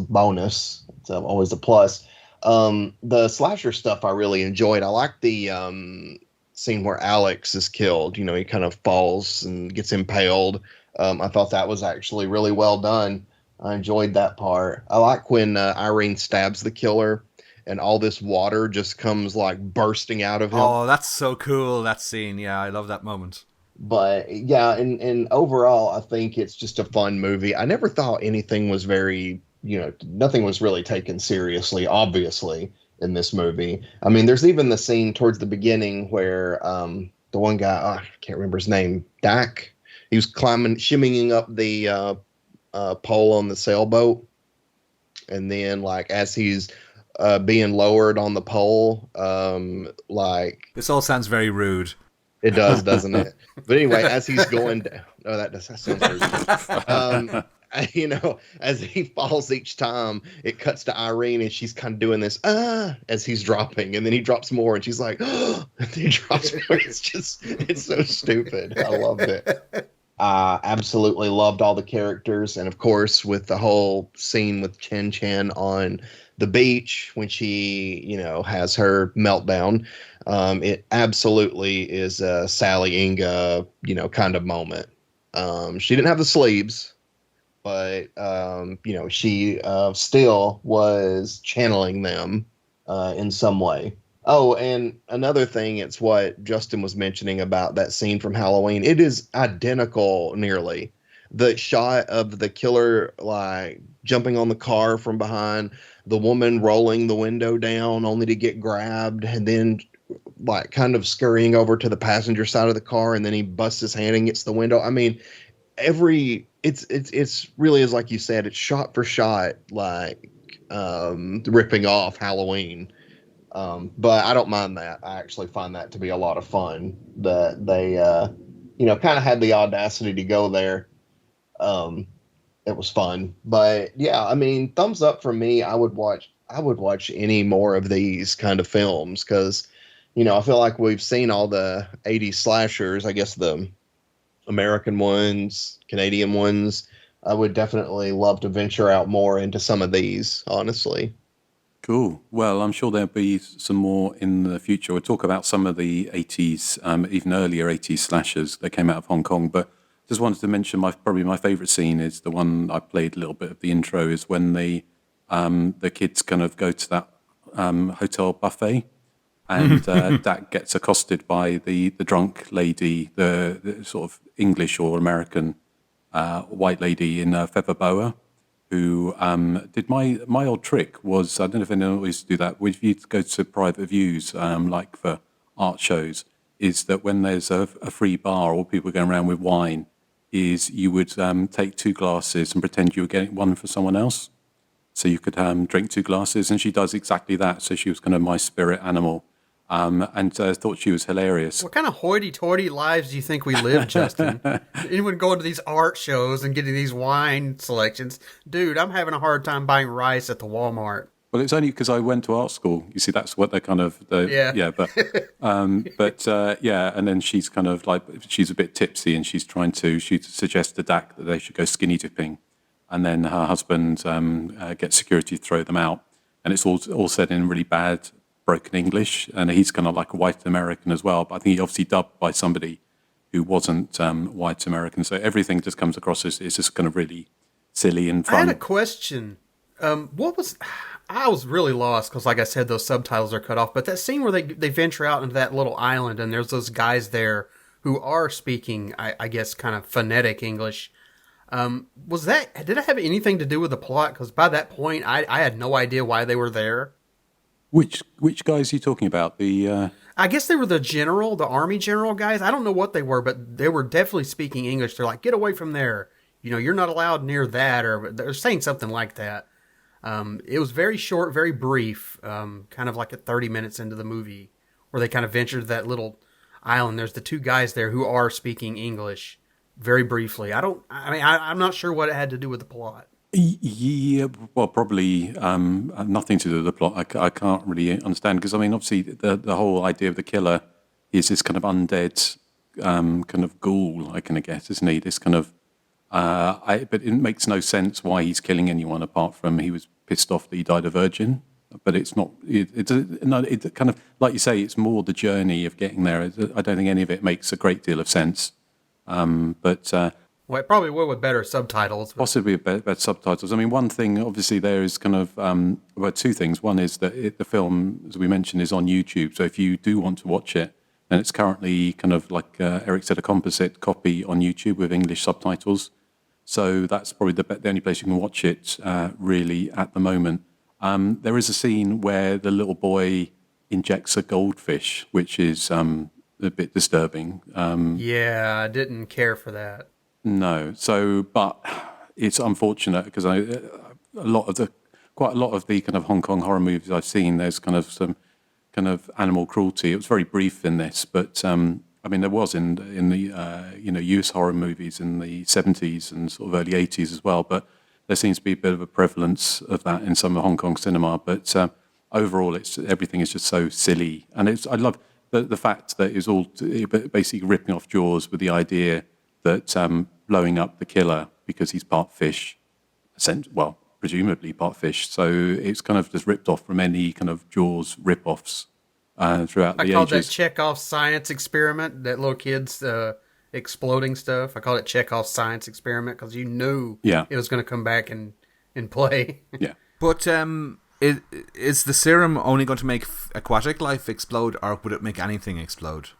bonus. It's always a plus. The slasher stuff I really enjoyed. I like the scene where Alex is killed. He kind of falls and gets impaled. I thought that was actually really well done. I enjoyed that part. I like when Irene stabs the killer and all this water just comes like bursting out of him. Oh, that's so cool, that scene. Yeah, I love that moment. But yeah, and overall, I think it's just a fun movie. I never thought anything was very, nothing was really taken seriously, obviously, in this movie. I mean, there's even the scene towards the beginning where the one guy, I can't remember his name, Dak, he was shimmying up the pole on the sailboat. And then, like, as he's being lowered on the pole, this all sounds very rude. It does, doesn't it? But anyway, as he's going down, that sounds rude. As he falls each time, it cuts to Irene, and she's kind of doing this as he's dropping, and then he drops more, and she's like, and he drops more. It's so stupid. I loved it. I absolutely loved all the characters, and of course, with the whole scene with Chen Chen on the beach when she, has her meltdown. It absolutely is a Sally Inga, kind of moment. She didn't have the sleeves, but, she still was channeling them in some way. Oh, and another thing, it's what Justin was mentioning about that scene from Halloween. It is identical, nearly. The shot of the killer, like, jumping on the car from behind, the woman rolling the window down only to get grabbed, and then, like, kind of scurrying over to the passenger side of the car, and then he busts his hand and gets the window. I mean, it's really is like you said, it's shot for shot, like, ripping off Halloween. But I don't mind that. I actually find that to be a lot of fun that they, kind of had the audacity to go there. It was fun, but yeah, I mean, thumbs up for me. I would watch any more of these kind of films because, I feel like we've seen all the 80s slashers, I guess the American ones, Canadian ones. I would definitely love to venture out more into some of these, honestly. Cool. Well, I'm sure there'll be some more in the future. We'll talk about some of the 80s, even earlier 80s slashers that came out of Hong Kong. But just wanted to mention probably my favourite scene is the one I played a little bit of the intro, is when the kids kind of go to that hotel buffet, and Dak gets accosted by the drunk lady, the sort of English or American white lady in a feather boa, who did my old trick was, I don't know if anyone always do that, if you go to private views, like for art shows, is that when there's a free bar or people going around with wine, is you would take 2 glasses and pretend you were getting one for someone else. So you could drink 2 glasses, and she does exactly that. So she was kind of my spirit animal. And I thought she was hilarious. What kind of hoity-toity lives do you think we live, Justin? Anyone going to these art shows and getting these wine selections? Dude, I'm having a hard time buying rice at the Walmart. Well, it's only because I went to art school. You see, that's what they're kind of... and then she's kind of like, she's a bit tipsy, and she suggests to Dak that they should go skinny dipping. And then her husband gets security to throw them out. And it's all said in really bad broken English, and he's kind of like a white American as well, but I think he obviously dubbed by somebody who wasn't white American, so everything just comes across as it's just kind of really silly and fun. I had a question. I was really lost because, like I said, those subtitles are cut off, but that scene where they venture out into that little island and there's those guys there who are speaking, I guess, kind of phonetic English. Did it have anything to do with the plot? Because by that point, I had no idea why they were there. Which guys are you talking about? I guess they were the army general guys. I don't know what they were, but they were definitely speaking English. They're like, get away from there. You're not allowed near that, or they're saying something like that. It was very short, very brief, kind of like at 30 minutes into the movie, where they kind of ventured to that little island. There's the 2 guys there who are speaking English very briefly. I'm not sure what it had to do with the plot. Yeah, well, probably nothing to do with the plot. I can't really understand, because, I mean, obviously the whole idea of the killer is this kind of undead kind of ghoul, I kind of guess, isn't he? This kind of, but it makes no sense why he's killing anyone apart from he was pissed off that he died a virgin. But it's not, it's kind of, like you say, it's more the journey of getting there. I don't think any of it makes a great deal of sense. Well, it probably would with better subtitles. Possibly better subtitles. I mean, one thing, obviously, there is kind of, 2 things. One is that the film, as we mentioned, is on YouTube. So if you do want to watch it, then it's currently kind of like Erik said, a composite copy on YouTube with English subtitles. So that's probably the only place you can watch it really at the moment. There is a scene where the little boy injects a goldfish, which is a bit disturbing. Yeah, I didn't care for that. No, so but it's unfortunate because quite a lot of the kind of Hong Kong horror movies I've seen, there's kind of some kind of animal cruelty. It was very brief in this, but I mean there was in the US horror movies in the 70s and sort of early 80s as well, but there seems to be a bit of a prevalence of that in some of Hong Kong cinema. But overall, everything is just so silly, and I love the fact that it's all basically ripping off Jaws with the idea that blowing up the killer because he's part fish, presumably part fish. So it's kind of just ripped off from any kind of Jaws rip-offs throughout the ages. I called that Chekhov's science experiment, that little kid's exploding stuff. I called it Chekhov's science experiment because you knew it was going to come back and play. Yeah. But is the serum only going to make aquatic life explode, or would it make anything explode?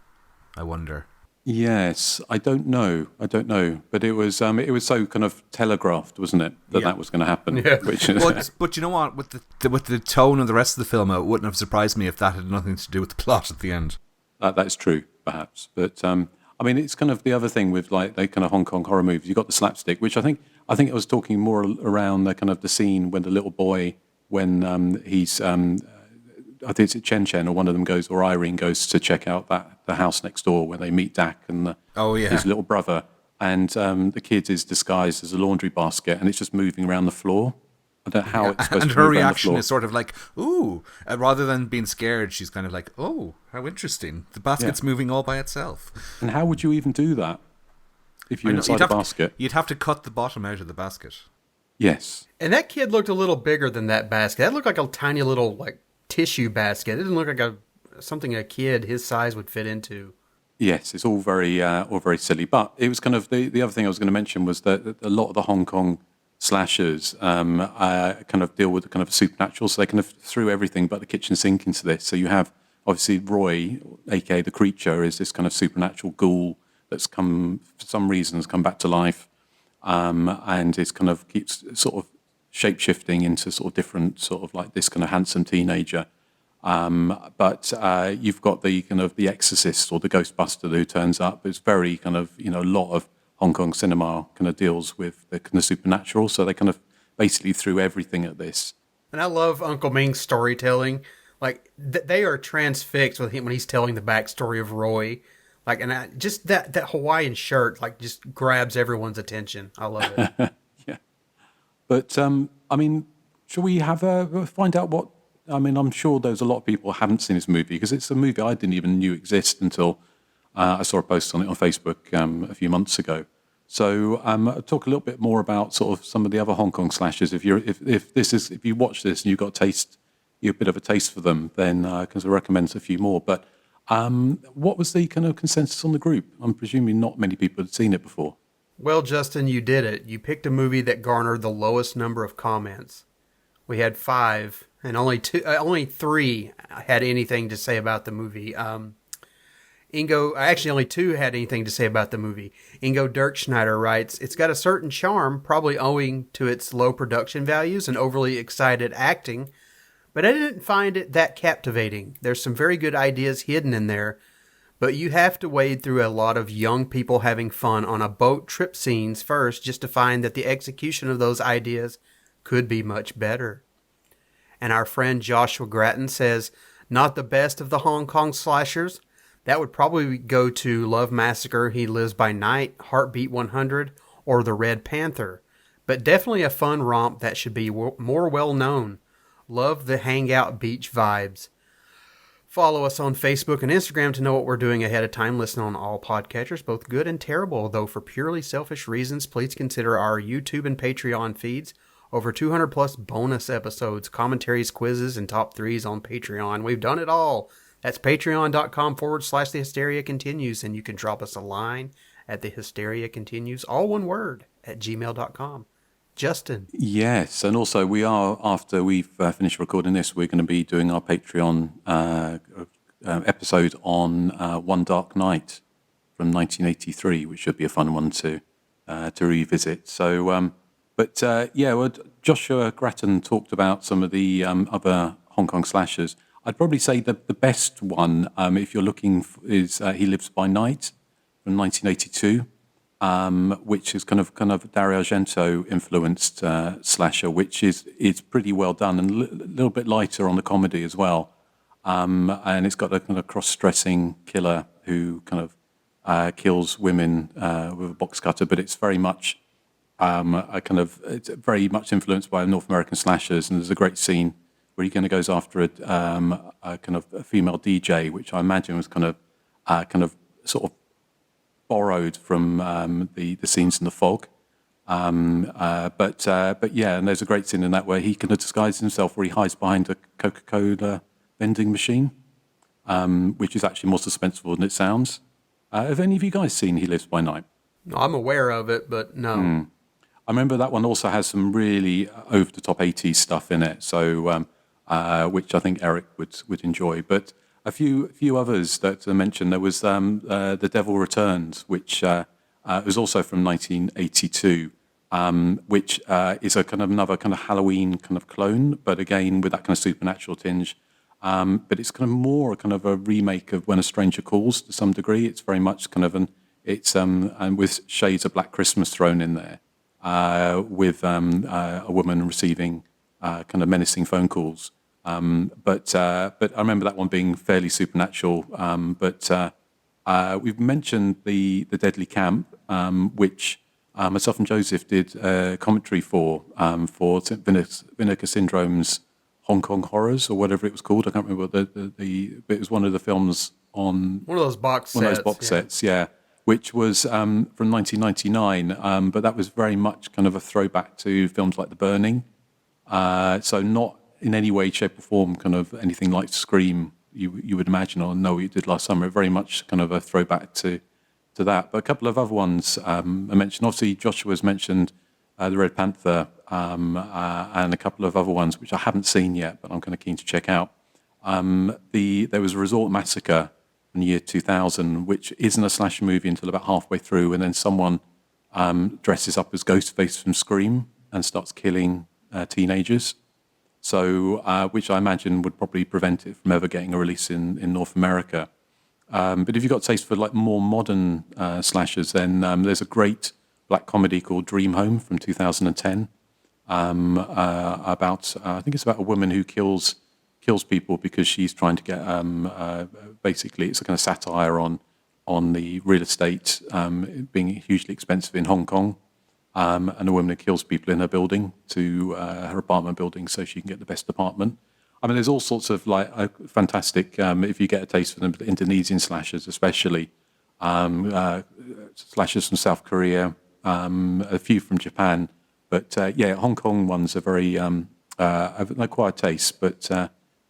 I wonder. Yes, I don't know, but it was so kind of telegraphed, wasn't it, that was going to happen? Yeah. But you know what? With the tone of the rest of the film, it wouldn't have surprised me if that had nothing to do with the plot at the end. That's true, perhaps. But I mean, it's kind of the other thing with like the kind of Hong Kong horror movies. You got the slapstick, which I think it was talking more around the kind of the scene when the little boy, when he's I think it's Chen Chen or one of them goes, or Irene goes to check out the house next door where they meet Dak and his little brother, and the kid is disguised as a laundry basket, and it's just moving around the floor. I don't know how it's supposed to move around the floor. And her reaction is sort of like, ooh, rather than being scared, she's kind of like, oh, how interesting. The basket's moving all by itself. And how would you even do that if you're inside a basket? You'd have to cut the bottom out of the basket. Yes. And that kid looked a little bigger than that basket. That looked like a tiny little tissue basket. It didn't look like something a kid his size would fit into. Yes, it's all very silly. But it was kind of the other thing I was going to mention was that a lot of the Hong Kong slashers kind of deal with the kind of supernatural, so they kind of threw everything but the kitchen sink into this. So you have obviously Roy, aka the creature, is this kind of supernatural ghoul that's for some reason has come back to life, and is kind of keeps sort of shape-shifting into sort of different sort of like this kind of handsome teenager. But you've got the kind of the exorcist or the Ghostbuster who turns up. It's very kind of, a lot of Hong Kong cinema kind of deals with the kind of supernatural. So they kind of basically threw everything at this. And I love Uncle Ming's storytelling. Like, they are transfixed with him when he's telling the backstory of Roy. Like, and just that Hawaiian shirt, like, just grabs everyone's attention. I love it. Yeah. But, I mean, shall we find out what... I mean, I'm sure there's a lot of people who haven't seen this movie, because it's a movie I didn't even knew exist until I saw a post on it on Facebook a few months ago. So I'll talk a little bit more about sort of some of the other Hong Kong slashers. If you watch this and you've got a bit of a taste for them, then I can recommend a few more. But what was the kind of consensus on the group? I'm presuming not many people had seen it before. Well, Justin, you did it. You picked a movie that garnered the lowest number of comments. We had 5, and only 3 had anything to say about the movie. Only 2 had anything to say about the movie. Ingo Dirkschneider writes, "It's got a certain charm, probably owing to its low production values and overly excited acting, but I didn't find it that captivating. There's some very good ideas hidden in there, but you have to wade through a lot of young people having fun on a boat trip scenes first just to find that the execution of those ideas could be much better." And our friend Joshua Grattan says, "Not the best of the Hong Kong slashers. That would probably go to Love Massacre, He Lives by Night, Heartbeat 100, or The Red Panther. But definitely a fun romp that should be more well known. Love the hangout beach vibes." Follow us on Facebook and Instagram to know what we're doing ahead of time. Listen on all podcatchers, both good and terrible. Though for purely selfish reasons, please consider our YouTube and Patreon feeds. Over 200 plus bonus episodes, commentaries, quizzes, and top 3s on Patreon. We've done it all. That's patreon.com/The Hysteria Continues, and you can drop us a line at The Hysteria Continues, all one word, at gmail.com. Justin. Yes, and also we are, after we've finished recording this, we're going to be doing our Patreon episode on One Dark Night from 1983, which should be a fun one to revisit. So But well, Joshua Grattan talked about some of the other Hong Kong slashers. I'd probably say that the best one, if you're looking, is He Lives by Night from 1982, which is kind of Dario Argento influenced slasher, which is pretty well done and a little bit lighter on the comedy as well. And it's got a kind of cross-dressing killer who kind of kills women with a box cutter, but it's very much it's very much influenced by North American slashers. And there's a great scene where he kind of goes after a kind of a female DJ, which I imagine was kind of sort of borrowed from the scenes in The Fog. But yeah, and there's a great scene in that where he kind of disguises himself, where he hides behind a Coca-Cola vending machine, which is actually more suspenseful than it sounds. Have any of you guys seen He Lives by Night? No, I'm aware of it, but no. I remember that one also has some really over-the-top 80s stuff in it, so which I think Erik would enjoy. But a few others that I mentioned. There was The Devil Returns, which was also from 1982, which is a kind of another kind of Halloween kind of clone, but again with that kind of supernatural tinge. But it's kind of more kind of a remake of When a Stranger Calls to some degree. It's very much kind of and with shades of Black Christmas thrown in there, with a woman receiving kind of menacing phone calls. But I remember that one being fairly supernatural. But we've mentioned the Deadly Camp, which myself and Joseph did commentary for Vinegar Syndrome's Hong Kong Horrors, or whatever it was called. I can't remember but it was one of the films on One of those box sets, yeah, which was from 1999. But that was very much kind of a throwback to films like The Burning. So not in any way, shape, or form kind of anything like Scream you would imagine, or Know What You Did Last Summer. Very much kind of a throwback to that. But a couple of other ones I mentioned. Obviously, Joshua's mentioned The Red Panther, and a couple of other ones which I haven't seen yet, but I'm kind of keen to check out. There was a Resort Massacre in the year 2000, which isn't a slasher movie until about halfway through, and then someone dresses up as Ghostface from Scream and starts killing teenagers. So, which I imagine would probably prevent it from ever getting a release in North America. But if you've got taste for like more modern slashers, then there's a great black comedy called Dream Home from 2010. About I think it's about a woman who kills people because she's trying to get basically it's a kind of satire on the real estate being hugely expensive in Hong Kong. And a woman who kills people in her building, her apartment building, so she can get the best apartment. I mean, there's all sorts of like fantastic, if you get a taste for the Indonesian slashers, especially slashers from South Korea, a few from Japan. But yeah, Hong Kong ones are very have an acquired taste. But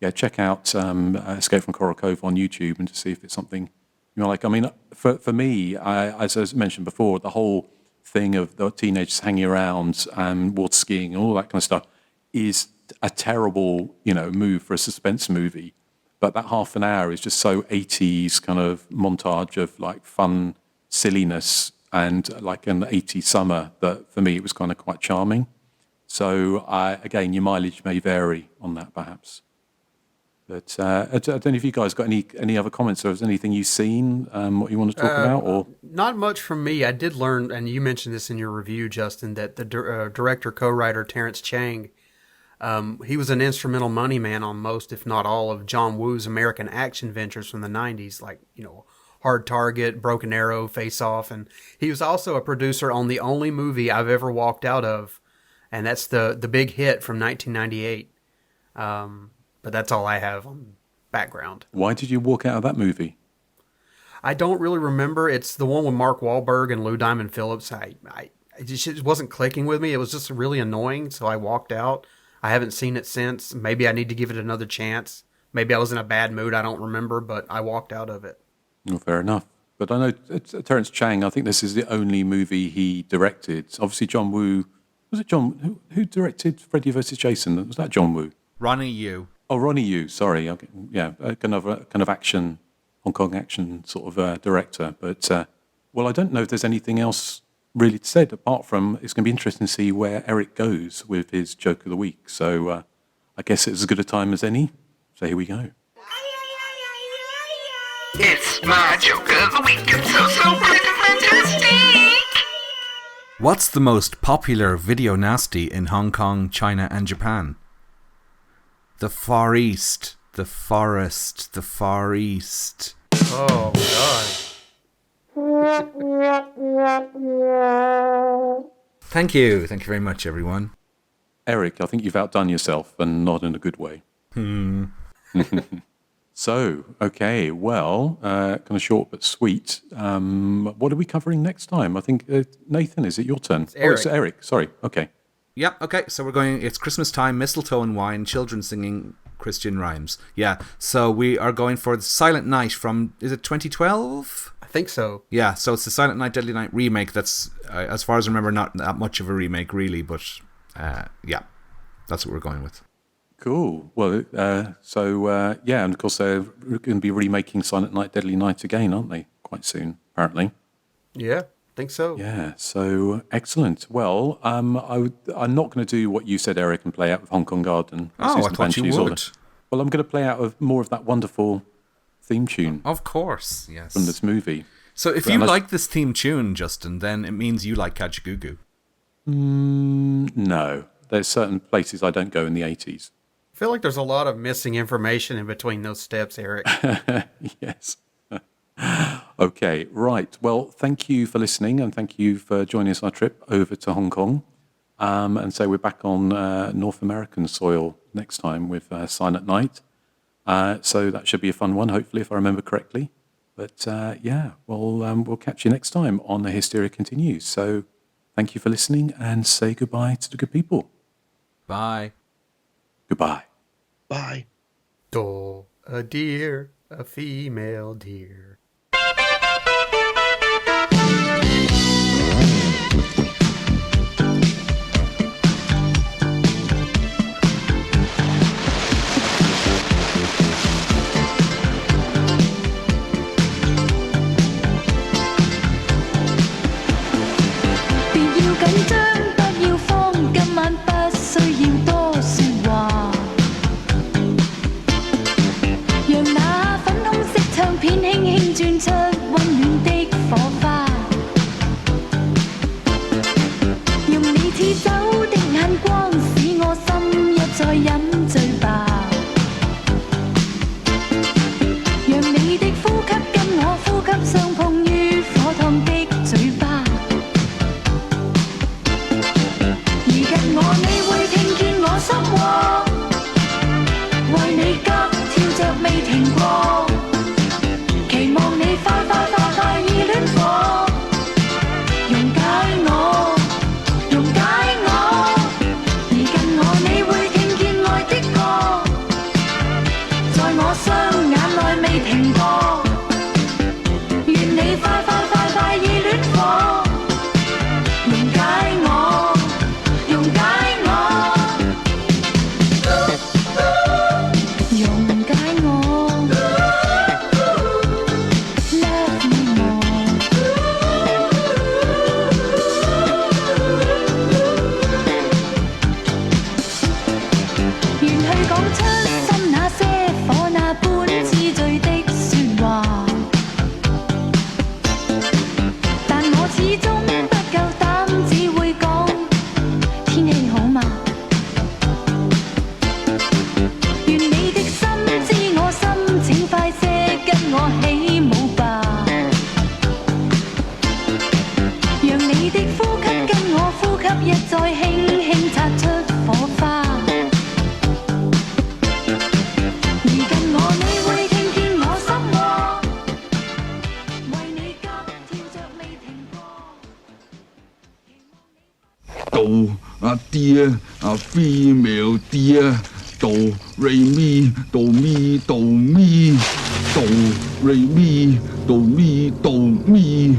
yeah, check out Escape from Coral Cove on YouTube and to see if it's something you like. I mean, for me, as I mentioned before, the whole thing of the teenagers hanging around and water skiing and all that kind of stuff is a terrible, move for a suspense movie. But that half an hour is just so 80s kind of montage of like fun silliness and like an 80s summer that for me it was kind of quite charming. So again, your mileage may vary on that perhaps. But I don't know if you guys got any other comments, or is there anything you've seen, what you want to talk about? Or not much from me. I did learn, and you mentioned this in your review, Justin, that the director, co-writer Terrence Chang, he was an instrumental money man on most, if not all, of John Woo's American action ventures from the 90s, like, Hard Target, Broken Arrow, Face Off, and he was also a producer on the only movie I've ever walked out of, and that's the Big Hit from 1998. But that's all I have on background. Why did you walk out of that movie? I don't really remember. It's the one with Mark Wahlberg and Lou Diamond Phillips. It just wasn't clicking with me. It was just really annoying, so I walked out. I haven't seen it since. Maybe I need to give it another chance. Maybe I was in a bad mood. I don't remember, but I walked out of it. Well, fair enough. But I know Terrence Chang, I think this is the only movie he directed. Obviously, John Woo. Was it John? Who directed Freddy vs. Jason? Was that John Woo? Ronnie Yu. Oh, Ronnie Yu, sorry. Yeah, kind of action, Hong Kong action sort of director. But, well, I don't know if there's anything else really said, apart from it's going to be interesting to see where Erik goes with his joke of the week. So I guess it's as good a time as any. So here we go. It's my joke of the week. It's so freaking fantastic. What's the most popular video nasty in Hong Kong, China, and Japan? The Far East. The forest. The Far East. Oh, God. Thank you. Thank you very much, everyone. Erik, I think you've outdone yourself, and not in a good way. So, okay, well, kind of short but sweet. What are we covering next time? I think, Nathan, is it your turn? It's Erik, sorry. Okay. Yep, okay, so we're going, it's Christmas time, mistletoe and wine, children singing Christian rhymes. Yeah, so we are going for The Silent Night from, is it 2012? I think so. Yeah, so it's the Silent Night, Deadly Night remake. That's, as far as I remember, not that much of a remake, really, but yeah, that's what we're going with. Cool. Well, yeah, and of course they're going to be remaking Silent Night, Deadly Night again, aren't they? Quite soon, apparently. Yeah, I think so. Yeah, so excellent. Well, I'm not going to do what you said, Erik, and play out of Hong Kong Garden. Oh, I thought you would. Well, I'm going to play out of more of that wonderful theme tune. Of course, yes. From this movie. So if you like this theme tune, Justin, then it means you like Kajagoogoo. No. There's certain places I don't go in the 80s. I feel like there's a lot of missing information in between those steps, Erik. Yes. Okay, right. Well, thank you for listening, and thank you for joining us on our trip over to Hong Kong. And so we're back on North American soil next time with Silent Night. So that should be a fun one, hopefully, if I remember correctly. But yeah, we'll catch you next time on The Hysteria Continues. So thank you for listening, and say goodbye to the good people. Bye. Goodbye. Bye. Oh, a deer, a female deer. A deer, a female deer. Do, re, mi, do, mi, do, mi. Do, re, mi, do, mi, do, mi.